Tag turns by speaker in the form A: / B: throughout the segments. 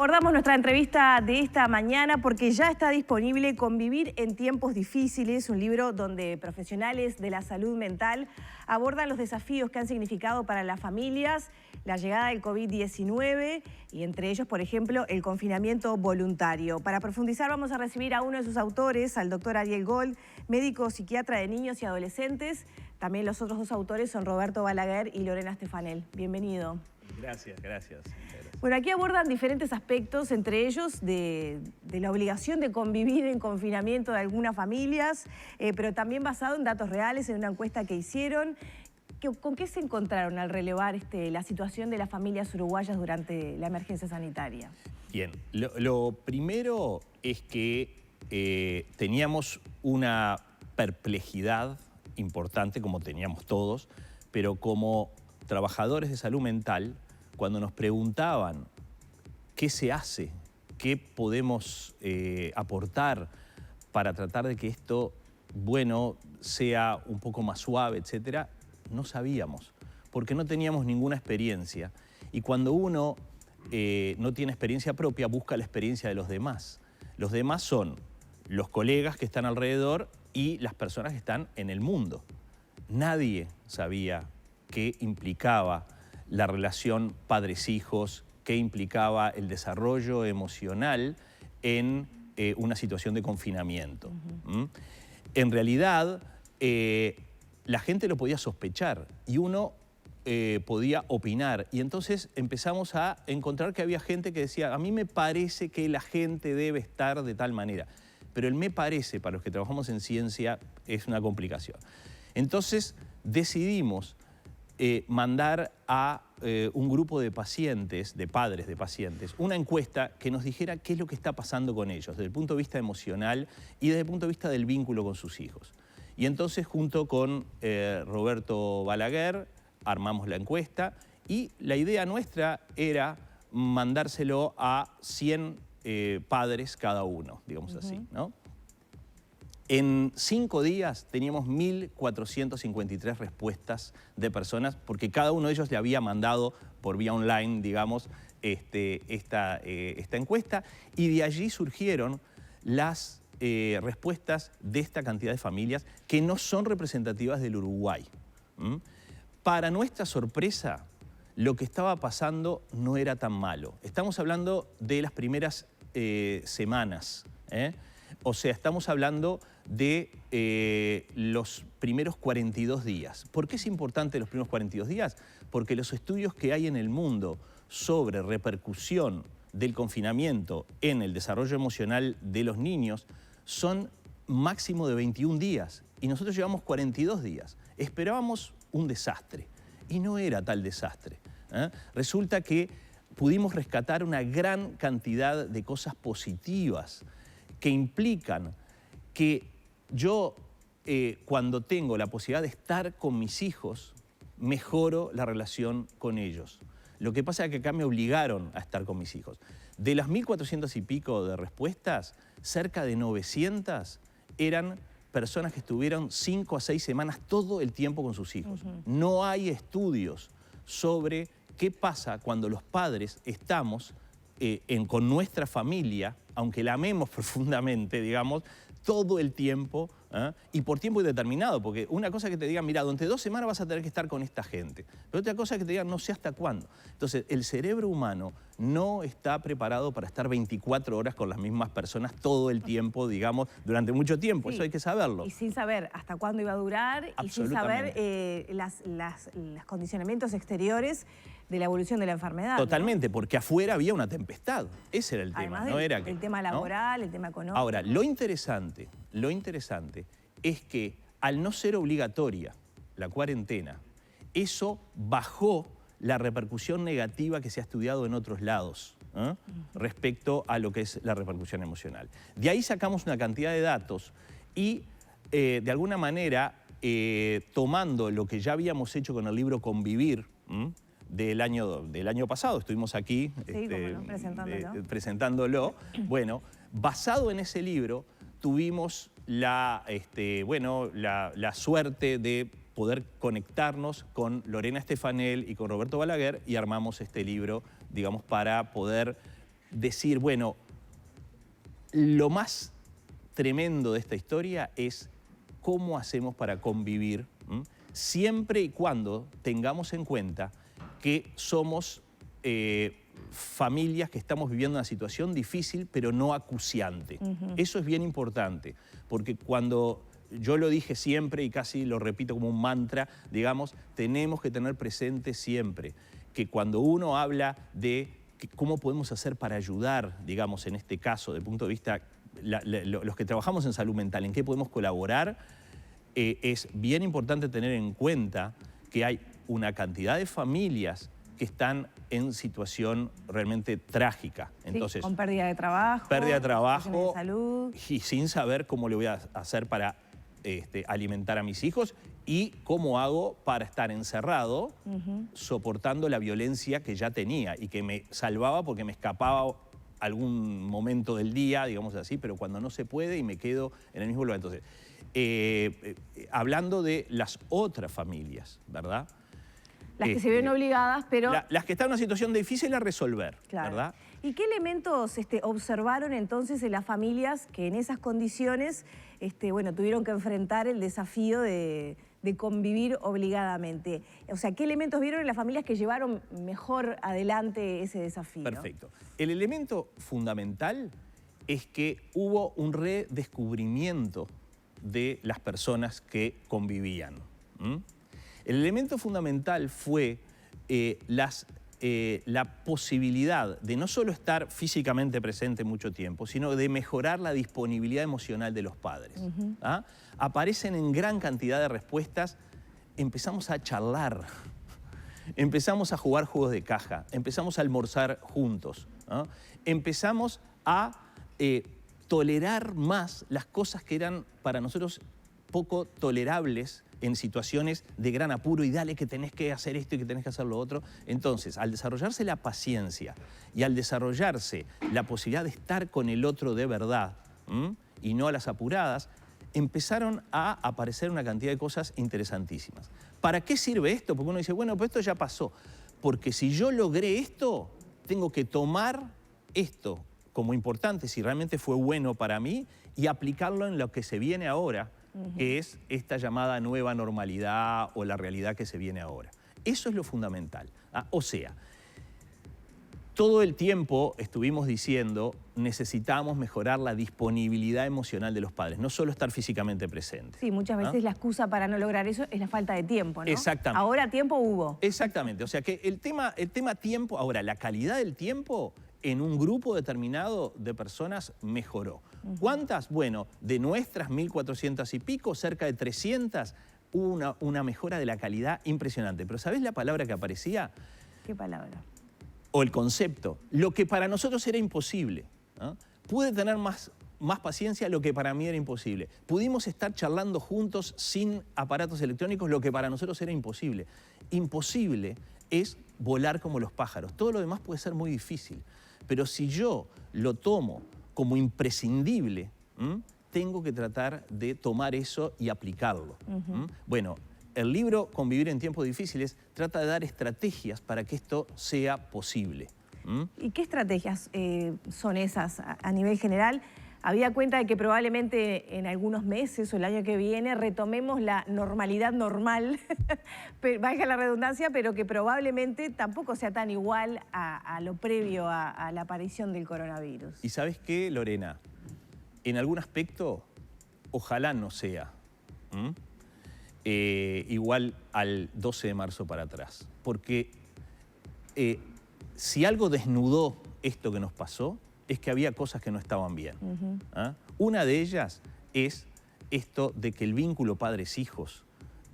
A: Abordamos nuestra entrevista de esta mañana porque ya está disponible Convivir en tiempos difíciles, un libro donde profesionales de la salud mental abordan los desafíos que han significado para las familias la llegada del COVID-19 y entre ellos, por ejemplo, el confinamiento voluntario. Para profundizar vamos a recibir a uno de sus autores, al doctor Ariel Gold, médico psiquiatra de niños y adolescentes. También los otros dos autores son Roberto Balaguer y Lorena Stefanel. Bienvenido.
B: Gracias.
A: Bueno, aquí abordan diferentes aspectos, entre ellos de la obligación de convivir en confinamiento de algunas familias, pero también basado en datos reales, en una encuesta que hicieron. ¿Con qué se encontraron al relevar la situación de las familias uruguayas durante la emergencia sanitaria?
B: Bien, lo primero es que teníamos una perplejidad importante, como teníamos todos, pero como trabajadores de salud mental, cuando nos preguntaban qué se hace, qué podemos aportar para tratar de que esto, bueno, sea un poco más suave, etcétera, no sabíamos, porque no teníamos ninguna experiencia. Y cuando uno no tiene experiencia propia, busca la experiencia de los demás. Los demás son los colegas que están alrededor y las personas que están en el mundo. Nadie sabía qué implicaba la relación padres-hijos, qué implicaba el desarrollo emocional en una situación de confinamiento. En realidad, la gente lo podía sospechar y uno podía opinar. Y entonces empezamos a encontrar que había gente que decía, a mí me parece que la gente debe estar de tal manera. Pero el me parece, para los que trabajamos en ciencia, es una complicación. Entonces decidimos mandar a un grupo de pacientes, de padres de pacientes, una encuesta que nos dijera qué es lo que está pasando con ellos, desde el punto de vista emocional y desde el punto de vista del vínculo con sus hijos. Y entonces, junto con Roberto Balaguer, armamos la encuesta y la idea nuestra era mandárselo a 100 padres cada uno, digamos así, ¿no? En 5 días teníamos 1.453 respuestas de personas, porque cada uno de ellos le había mandado por vía online, digamos, esta encuesta, y de allí surgieron las respuestas de esta cantidad de familias que no son representativas del Uruguay. Para nuestra sorpresa, lo que estaba pasando no era tan malo. Estamos hablando de las primeras semanas, O sea, estamos hablando de los primeros 42 días. ¿Por qué es importante los primeros 42 días? Porque los estudios que hay en el mundo sobre repercusión del confinamiento en el desarrollo emocional de los niños son máximo de 21 días y nosotros llevamos 42 días. Esperábamos un desastre y no era tal desastre. Resulta que pudimos rescatar una gran cantidad de cosas positivas que implican que yo, cuando tengo la posibilidad de estar con mis hijos, mejoro la relación con ellos. Lo que pasa es que acá me obligaron a estar con mis hijos. De las 1.400 y pico de respuestas, cerca de 900 eran personas que estuvieron 5 a 6 semanas todo el tiempo con sus hijos. No hay estudios sobre qué pasa cuando los padres estamos con nuestra familia, aunque la amemos profundamente, digamos, todo el tiempo, y por tiempo indeterminado, porque una cosa es que te digan, mira, durante 2 semanas vas a tener que estar con esta gente, pero otra cosa es que te digan, no sé hasta cuándo. Entonces, el cerebro humano no está preparado para estar 24 horas con las mismas personas todo el tiempo, digamos, durante mucho tiempo, sí. Eso hay que saberlo.
A: Y sin saber hasta cuándo iba a durar, y sin saber los condicionamientos exteriores de la evolución de la enfermedad.
B: Totalmente, ¿no? Porque afuera había una tempestad. Ese era el tema.
A: Además
B: no era que,
A: el tema laboral, ¿no? El tema económico.
B: Ahora, lo interesante es que al no ser obligatoria la cuarentena, eso bajó la repercusión negativa que se ha estudiado en otros lados respecto a lo que es la repercusión emocional. De ahí sacamos una cantidad de datos y de alguna manera, tomando lo que ya habíamos hecho con el libro Convivir, del año pasado, estuvimos aquí
A: sí,
B: presentándolo. Bueno, basado en ese libro, tuvimos la suerte de poder conectarnos con Lorena Stefanel y con Roberto Balaguer y armamos este libro, digamos, para poder decir, bueno, lo más tremendo de esta historia es cómo hacemos para convivir, siempre y cuando tengamos en cuenta que somos familias que estamos viviendo una situación difícil, pero no acuciante. Eso es bien importante, porque cuando yo lo dije siempre y casi lo repito como un mantra, digamos, tenemos que tener presente siempre que cuando uno habla de cómo podemos hacer para ayudar, digamos, en este caso, desde el punto de vista, los que trabajamos en salud mental, en qué podemos colaborar, es bien importante tener en cuenta que hay una cantidad de familias que están en situación realmente trágica. Entonces,
A: sí, con pérdida de trabajo,
B: de
A: salud.
B: Y sin saber cómo le voy a hacer para alimentar a mis hijos y cómo hago para estar encerrado soportando la violencia que ya tenía y que me salvaba porque me escapaba algún momento del día, digamos así, pero cuando no se puede y me quedo en el mismo lugar. Entonces, hablando de las otras familias, ¿verdad?
A: Las que se ven obligadas, pero...
B: Las que están en una situación difícil a resolver,
A: claro,
B: ¿verdad?
A: ¿Y qué elementos observaron entonces en las familias que en esas condiciones bueno, tuvieron que enfrentar el desafío de convivir obligadamente? O sea, ¿qué elementos vieron en las familias que llevaron mejor adelante ese desafío?
B: Perfecto. El elemento fundamental es que hubo un redescubrimiento de las personas que convivían. El elemento fundamental fue la posibilidad de no solo estar físicamente presente mucho tiempo, sino de mejorar la disponibilidad emocional de los padres. Aparecen en gran cantidad de respuestas, empezamos a charlar, empezamos a jugar juegos de caja, empezamos a almorzar juntos, empezamos a tolerar más las cosas que eran para nosotros poco tolerables en situaciones de gran apuro y dale que tenés que hacer esto y que tenés que hacer lo otro. Entonces, al desarrollarse la paciencia y al desarrollarse la posibilidad de estar con el otro de verdad y no a las apuradas, empezaron a aparecer una cantidad de cosas interesantísimas. ¿Para qué sirve esto? Porque uno dice, bueno, pues esto ya pasó. Porque si yo logré esto, tengo que tomar esto como importante, si realmente fue bueno para mí, y aplicarlo en lo que se viene ahora, que es esta llamada nueva normalidad o la realidad que se viene ahora. Eso es lo fundamental. O sea, todo el tiempo estuvimos diciendo necesitamos mejorar la disponibilidad emocional de los padres, no solo estar físicamente presentes.
A: Sí, muchas veces la excusa para no lograr eso es la falta de tiempo, ¿no?
B: Exactamente.
A: Ahora tiempo hubo.
B: Exactamente, o sea que el tema tiempo, ahora la calidad del tiempo en un grupo determinado de personas mejoró. ¿Cuántas? Bueno, de nuestras 1.400 y pico, cerca de 300, hubo una mejora de la calidad impresionante. Pero ¿sabés la palabra que aparecía?
A: ¿Qué palabra?
B: O el concepto. Lo que para nosotros era imposible. Pude tener más paciencia, lo que para mí era imposible. Pudimos estar charlando juntos sin aparatos electrónicos, lo que para nosotros era imposible. Imposible es volar como los pájaros. Todo lo demás puede ser muy difícil. Pero si yo lo tomo como imprescindible, tengo que tratar de tomar eso y aplicarlo. Bueno, el libro Convivir en tiempos difíciles trata de dar estrategias para que esto sea posible.
A: ¿Y qué estrategias son esas a nivel general? Había cuenta de que probablemente en algunos meses o el año que viene retomemos la normalidad normal, valga la redundancia, pero que probablemente tampoco sea tan igual a lo previo a la aparición del coronavirus.
B: ¿Y sabes qué, Lorena? En algún aspecto, ojalá no sea igual al 12 de marzo para atrás. Porque si algo desnudó esto que nos pasó, es que había cosas que no estaban bien. Una de ellas es esto de que el vínculo padres-hijos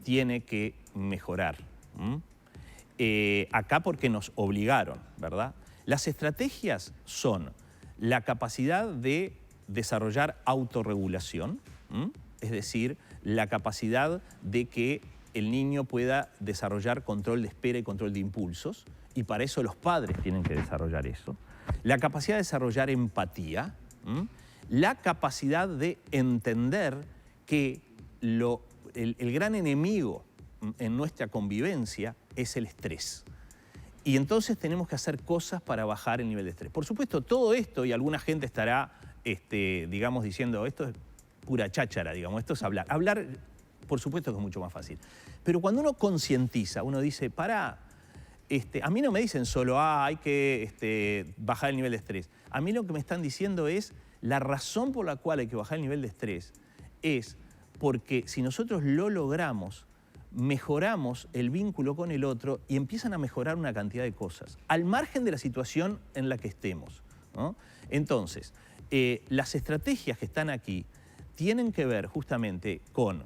B: tiene que mejorar. Acá porque nos obligaron, ¿verdad? Las estrategias son la capacidad de desarrollar autorregulación, es decir, la capacidad de que el niño pueda desarrollar control de espera y control de impulsos, y para eso los padres tienen que desarrollar eso. La capacidad de desarrollar empatía, la capacidad de entender que el gran enemigo en nuestra convivencia es el estrés. Y entonces tenemos que hacer cosas para bajar el nivel de estrés. Por supuesto, todo esto, y alguna gente estará, digamos, diciendo, esto es pura cháchara, digamos, esto es hablar. Hablar, por supuesto que es mucho más fácil. Pero cuando uno concientiza, uno dice, pará, a mí no me dicen solo, hay que bajar el nivel de estrés. A mí lo que me están diciendo es, la razón por la cual hay que bajar el nivel de estrés es porque si nosotros lo logramos, mejoramos el vínculo con el otro y empiezan a mejorar una cantidad de cosas, al margen de la situación en la que estemos, ¿no? Entonces, las estrategias que están aquí tienen que ver justamente con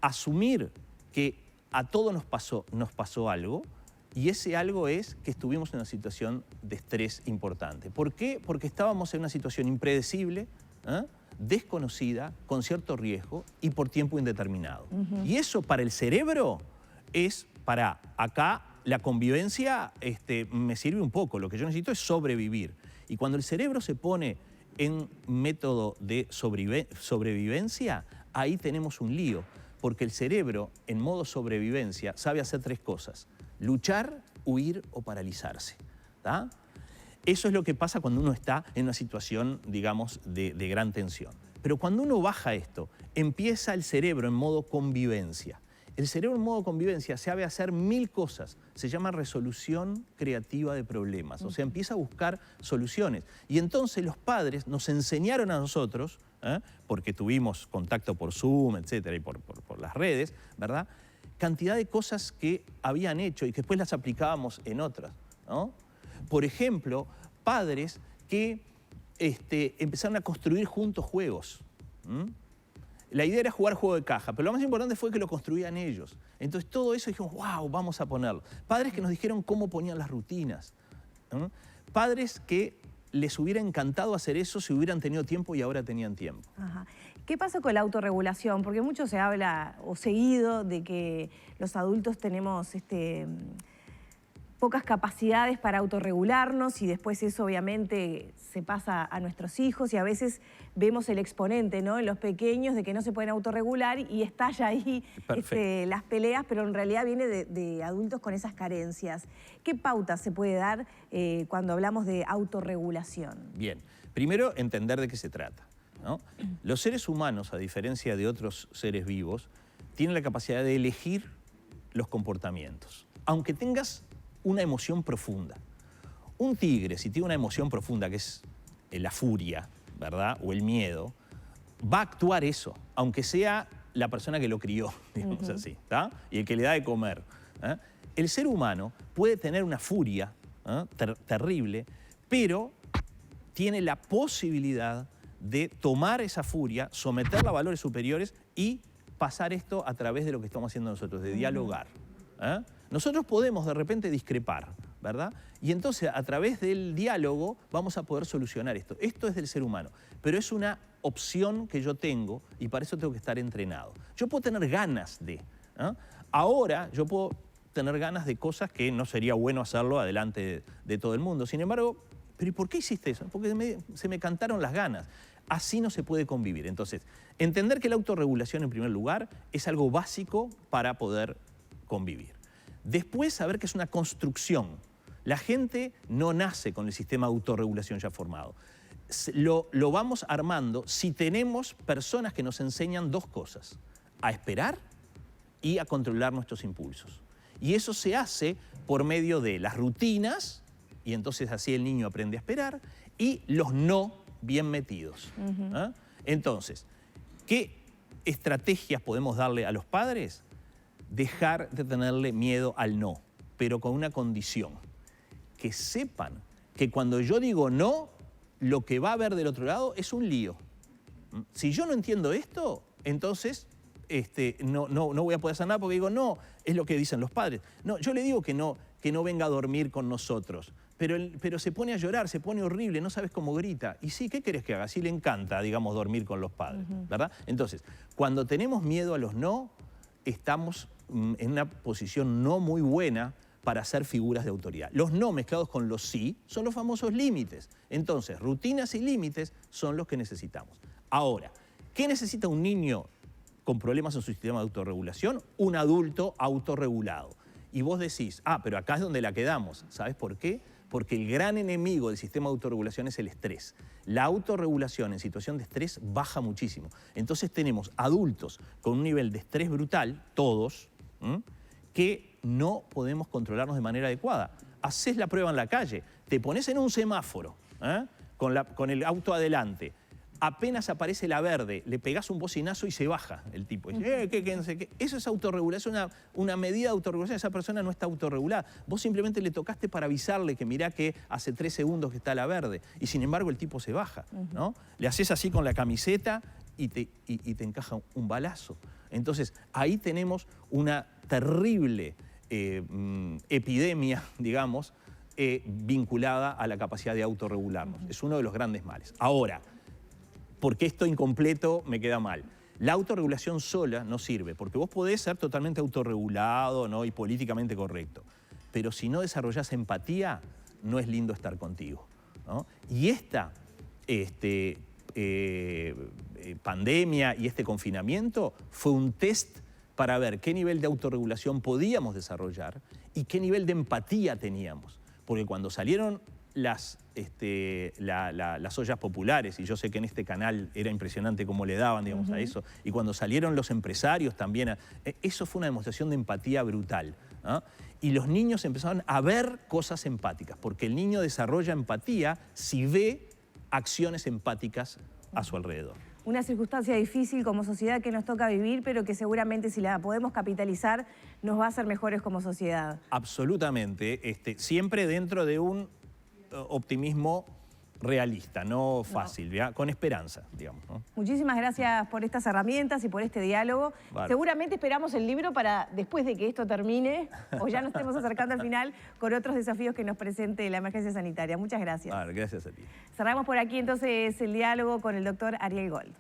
B: asumir que a todos nos pasó algo, y ese algo es que estuvimos en una situación de estrés importante. ¿Por qué? Porque estábamos en una situación impredecible, desconocida, con cierto riesgo y por tiempo indeterminado. Y eso para el cerebro es, para acá, la convivencia me sirve un poco. Lo que yo necesito es sobrevivir. Y cuando el cerebro se pone en método de sobrevivencia, ahí tenemos un lío. Porque el cerebro, en modo sobrevivencia, sabe hacer tres cosas: luchar, huir o paralizarse. ¿Tá? Eso es lo que pasa cuando uno está en una situación, digamos, de gran tensión. Pero cuando uno baja esto, empieza el cerebro en modo convivencia. El cerebro en modo convivencia sabe hacer 1000 cosas. Se llama resolución creativa de problemas. O sea, empieza a buscar soluciones. Y entonces los padres nos enseñaron a nosotros, porque tuvimos contacto por Zoom, etcétera, y por las redes, ¿verdad?, cantidad de cosas que habían hecho y que después las aplicábamos en otras, ¿no? Por ejemplo, padres que empezaron a construir juntos juegos. La idea era jugar juego de caja, pero lo más importante fue que lo construían ellos. Entonces todo eso dijimos, wow, vamos a ponerlo. Padres que nos dijeron cómo ponían las rutinas. Padres que les hubiera encantado hacer eso si hubieran tenido tiempo y ahora tenían tiempo.
A: Ajá. ¿Qué pasa con la autorregulación? Porque mucho se habla o seguido de que los adultos tenemos pocas capacidades para autorregularnos y después eso obviamente se pasa a nuestros hijos y a veces vemos el exponente, ¿no?, en los pequeños de que no se pueden autorregular y estalla ahí las peleas, pero en realidad viene de adultos con esas carencias. ¿Qué pautas se puede dar cuando hablamos de autorregulación?
B: Bien, primero entender de qué se trata, ¿no? Los seres humanos, a diferencia de otros seres vivos, tienen la capacidad de elegir los comportamientos, aunque tengas una emoción profunda. Un tigre, si tiene una emoción profunda, que es la furia, ¿verdad?, o el miedo, va a actuar eso, aunque sea la persona que lo crió, digamos así, ¿tá?, y el que le da de comer. El ser humano puede tener una furia terrible, pero tiene la posibilidad de tomar esa furia, someterla a valores superiores y pasar esto a través de lo que estamos haciendo nosotros, de dialogar. Nosotros podemos de repente discrepar, ¿verdad? Y entonces a través del diálogo vamos a poder solucionar esto. Esto es del ser humano, pero es una opción que yo tengo y para eso tengo que estar entrenado. Yo puedo tener ganas de. Ahora yo puedo tener ganas de cosas que no sería bueno hacerlo adelante de todo el mundo. Sin embargo, ¿pero y por qué hiciste eso? Porque se me cantaron las ganas. Así no se puede convivir. Entonces, entender que la autorregulación en primer lugar es algo básico para poder convivir. Después, saber que es una construcción. La gente no nace con el sistema de autorregulación ya formado. Lo vamos armando si tenemos personas que nos enseñan dos cosas: a esperar y a controlar nuestros impulsos. Y eso se hace por medio de las rutinas, y entonces así el niño aprende a esperar, y los no bien metidos. Entonces, ¿qué estrategias podemos darle a los padres? Dejar de tenerle miedo al no, pero con una condición: que sepan que cuando yo digo no, lo que va a haber del otro lado es un lío. Si yo no entiendo esto, entonces no voy a poder hacer nada porque digo no, es lo que dicen los padres. No, yo le digo que no venga a dormir con nosotros, pero se pone a llorar, se pone horrible, no sabes cómo grita. Y sí, ¿qué querés que haga? Sí le encanta, digamos, dormir con los padres, ¿verdad? Entonces, cuando tenemos miedo a los no, estamos en una posición no muy buena para ser figuras de autoridad. Los no mezclados con los sí son los famosos límites. Entonces, rutinas y límites son los que necesitamos. Ahora, ¿qué necesita un niño con problemas en su sistema de autorregulación? Un adulto autorregulado. y vos decís, pero acá es donde la quedamos. ¿Sabes por qué? Porque el gran enemigo del sistema de autorregulación es el estrés. La autorregulación en situación de estrés baja muchísimo. Entonces tenemos adultos con un nivel de estrés brutal, todos, que no podemos controlarnos de manera adecuada. Haces la prueba en la calle, te pones en un semáforo, con el auto adelante, apenas aparece la verde, le pegás un bocinazo y se baja el tipo. Dice, ¿qué? Eso es autorregulación, una medida de autorregulación. Esa persona no está autorregulada. Vos simplemente le tocaste para avisarle que mirá que hace 3 segundos que está la verde. Y sin embargo el tipo se baja, ¿no? Le haces así con la camiseta y te encaja un balazo. Entonces ahí tenemos una terrible epidemia, digamos, vinculada a la capacidad de autorregularnos. Es uno de los grandes males. Ahora, porque esto incompleto me queda mal. La autorregulación sola no sirve, porque vos podés ser totalmente autorregulado, ¿no? Y políticamente correcto. Pero si no desarrollás empatía, no es lindo estar contigo, ¿no? Y esta pandemia y este confinamiento fue un test para ver qué nivel de autorregulación podíamos desarrollar y qué nivel de empatía teníamos. Porque cuando salieron las ollas populares, y yo sé que en este canal era impresionante cómo le daban, digamos, a eso, y cuando salieron los empresarios también, eso fue una demostración de empatía brutal, ¿no? Y los niños empezaron a ver cosas empáticas, porque el niño desarrolla empatía si ve acciones empáticas a su alrededor.
A: Una circunstancia difícil como sociedad que nos toca vivir, pero que seguramente si la podemos capitalizar nos va a hacer mejores como sociedad.
B: Absolutamente, siempre dentro de un optimismo realista, no fácil, ¿ya? Con esperanza, digamos, ¿no?
A: Muchísimas gracias por estas herramientas y por este diálogo. Vale. Seguramente esperamos el libro para después de que esto termine, o ya nos estemos acercando al final, con otros desafíos que nos presente la emergencia sanitaria. Muchas gracias.
B: Vale, gracias a ti.
A: Cerramos por aquí entonces el diálogo con el doctor Ariel Gold.